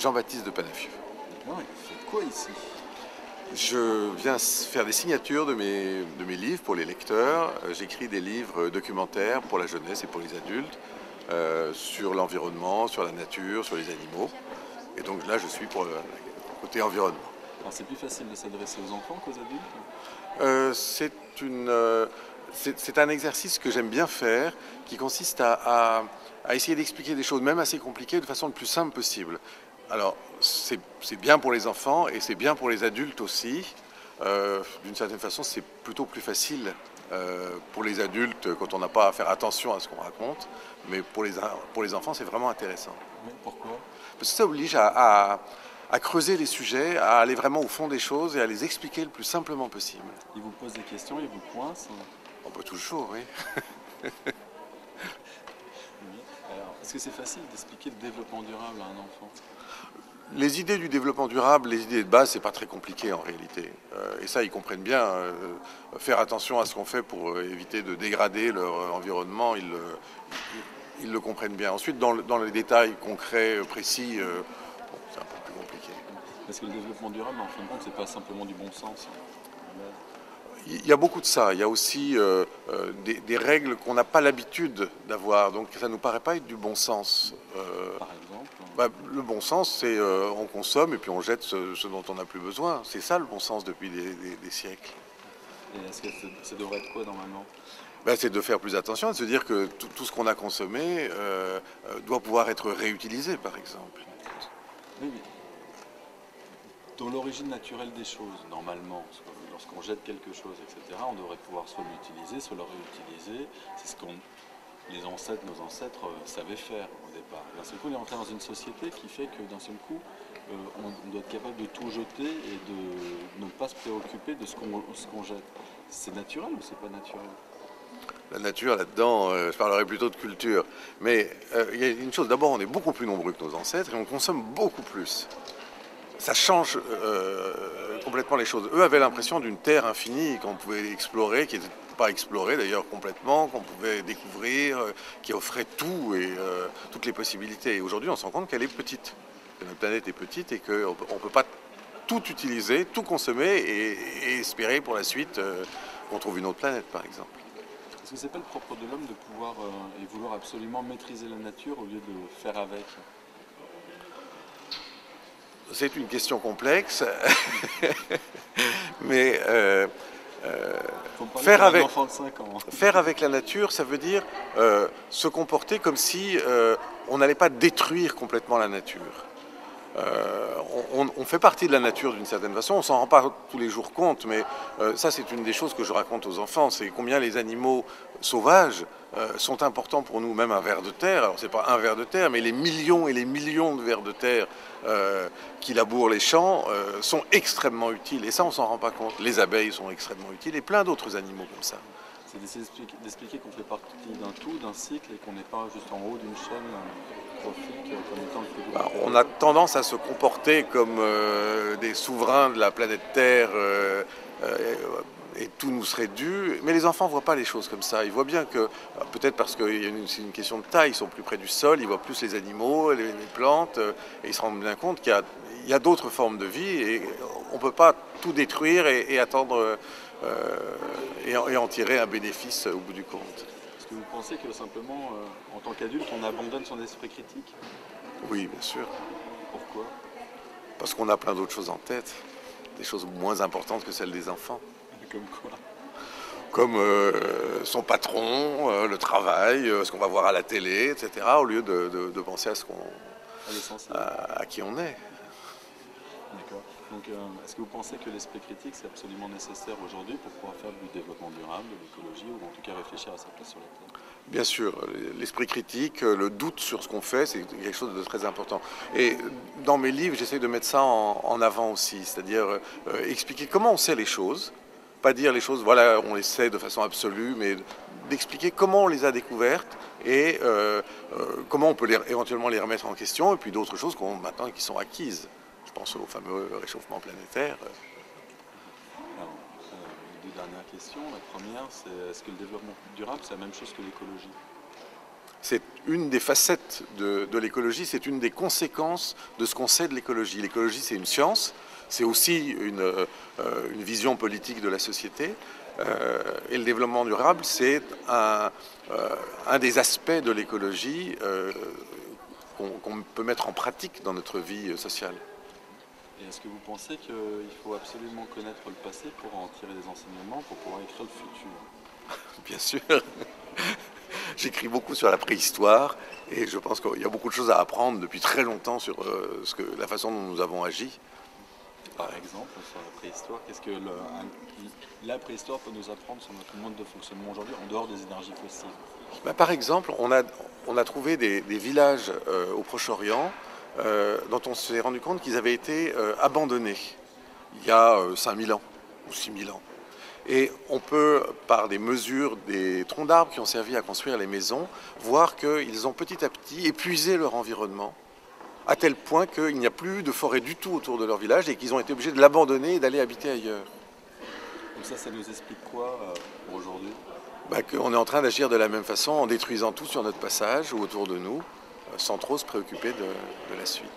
Jean-Baptiste de Panafieux. D'accord, et vous faites quoi ici? Je viens faire des signatures de mes livres pour les lecteurs. J'écris des livres documentaires pour la jeunesse et pour les adultes sur l'environnement, sur la nature, sur les animaux. Et donc là, je suis pour le côté environnement. Alors c'est plus facile de s'adresser aux enfants qu'aux adultes? C'est un exercice que j'aime bien faire, qui consiste à essayer d'expliquer des choses, même assez compliquées, de façon le plus simple possible. Alors, c'est bien pour les enfants et c'est bien pour les adultes aussi. D'une certaine façon, c'est plutôt plus facile pour les adultes quand on n'a pas à faire attention à ce qu'on raconte. Mais pour les enfants, c'est vraiment intéressant. Oui, pourquoi? Parce que ça oblige à creuser les sujets, à aller vraiment au fond des choses et à les expliquer le plus simplement possible. Ils vous posent des questions, ils vous coincent? On peut toujours, oui. Oui. Alors, est-ce que c'est facile d'expliquer le développement durable à un enfant? Les idées du développement durable, les idées de base, c'est pas très compliqué en réalité. Et ça, ils comprennent bien. Faire attention à ce qu'on fait pour éviter de dégrader leur environnement, ils le comprennent bien. Ensuite, dans les détails concrets, précis, bon, c'est un peu plus compliqué. Parce que le développement durable, en fin de compte, c'est pas simplement du bon sens. Il y a beaucoup de ça. Il y a aussi des règles qu'on n'a pas l'habitude d'avoir. Donc ça ne nous paraît pas être du bon sens. Par exemple? Le bon sens, c'est on consomme et puis on jette ce dont on n'a plus besoin. C'est ça le bon sens depuis des siècles. Et est-ce que ça devrait être quoi normalement? C'est de faire plus attention, de se dire que tout ce qu'on a consommé doit pouvoir être réutilisé, par exemple. Oui, mais dans l'origine naturelle des choses, normalement, lorsqu'on jette quelque chose, etc., on devrait pouvoir soit l'utiliser, soit le réutiliser. C'est ce que nos ancêtres savaient faire au départ. D'un seul coup, on est entré dans une société qui fait que d'un seul coup, on doit être capable de tout jeter et de ne pas se préoccuper de ce qu'on jette. C'est naturel ou c'est pas naturel? La nature, là-dedans, je parlerai plutôt de culture. Mais il y a une chose, d'abord, on est beaucoup plus nombreux que nos ancêtres et on consomme beaucoup plus. Ça change complètement les choses. Eux avaient l'impression d'une terre infinie qu'on pouvait explorer, qui n'était pas explorée d'ailleurs complètement, qu'on pouvait découvrir, qui offrait tout et toutes les possibilités. Et aujourd'hui, on se rend compte qu'elle est petite, que notre planète est petite et qu'on ne peut pas tout utiliser, tout consommer et espérer pour la suite qu'on trouve une autre planète, par exemple. Est-ce que c'est pas le propre de l'homme de pouvoir et vouloir absolument maîtriser la nature au lieu de faire avec? C'est une question complexe, mais faire avec la nature, ça veut dire se comporter comme si on n'allait pas détruire complètement la nature. On fait partie de la nature d'une certaine façon, on s'en rend pas tous les jours compte, mais ça c'est une des choses que je raconte aux enfants, c'est combien les animaux sauvages sont importants pour nous, même un ver de terre. Alors c'est pas un ver de terre, mais les millions et les millions de vers de terre qui labourent les champs sont extrêmement utiles, et ça on s'en rend pas compte. Les abeilles sont extrêmement utiles, et plein d'autres animaux comme ça. C'est d'essayer d'expliquer qu'on fait partie d'un tout, d'un cycle, et qu'on n'est pas juste en haut d'une chaîne trophique comme étant le plus gros. On a tendance à se comporter comme des souverains de la planète Terre et tout nous serait dû. Mais les enfants ne voient pas les choses comme ça. Ils voient bien que, peut-être parce que c'est une question de taille, ils sont plus près du sol, ils voient plus les animaux, les plantes, et ils se rendent bien compte qu'il y a d'autres formes de vie et on ne peut pas tout détruire et attendre et en tirer un bénéfice au bout du compte. Est-ce que vous pensez que simplement, en tant qu'adulte, on abandonne son esprit critique? Oui, bien sûr. Pourquoi? Parce qu'on a plein d'autres choses en tête, des choses moins importantes que celles des enfants. Comme quoi? Comme son patron, le travail, ce qu'on va voir à la télé, etc., au lieu de penser à qui on est. D'accord. Donc, est-ce que vous pensez que l'esprit critique, c'est absolument nécessaire aujourd'hui pour pouvoir faire du développement durable, de l'écologie, ou en tout cas réfléchir à sa place sur la Terre? Bien sûr, l'esprit critique, le doute sur ce qu'on fait, c'est quelque chose de très important. Et dans mes livres, j'essaie de mettre ça en avant aussi, c'est-à-dire expliquer comment on sait les choses, pas dire les choses, voilà, on les sait de façon absolue, mais d'expliquer comment on les a découvertes et comment on peut éventuellement les remettre en question, et puis d'autres choses maintenant qui sont acquises. Je pense au fameux réchauffement planétaire. Alors, deux dernières questions. La première, c'est est-ce que le développement durable, c'est la même chose que l'écologie? C'est une des facettes de l'écologie, c'est une des conséquences de ce qu'on sait de l'écologie. L'écologie, c'est une science, c'est aussi une vision politique de la société. Et le développement durable, c'est un des aspects de l'écologie qu'on peut mettre en pratique dans notre vie sociale. Et est-ce que vous pensez qu'il faut absolument connaître le passé pour en tirer des enseignements, pour pouvoir écrire le futur? Bien sûr. J'écris beaucoup sur la préhistoire et je pense qu'il y a beaucoup de choses à apprendre depuis très longtemps sur la façon dont nous avons agi. Par exemple, sur la préhistoire, qu'est-ce que la préhistoire peut nous apprendre sur notre mode de fonctionnement aujourd'hui, en dehors des énergies fossiles? Ben, par exemple, on a trouvé des villages au Proche-Orient dont on s'est rendu compte qu'ils avaient été abandonnés il y a 5000 ans ou 6000 ans. Et on peut, par des mesures des troncs d'arbres qui ont servi à construire les maisons, voir qu'ils ont petit à petit épuisé leur environnement, à tel point qu'il n'y a plus de forêt du tout autour de leur village et qu'ils ont été obligés de l'abandonner et d'aller habiter ailleurs. Donc ça nous explique quoi aujourd'hui? Ben, qu'on est en train d'agir de la même façon en détruisant tout sur notre passage ou autour de nous, sans trop se préoccuper de la suite.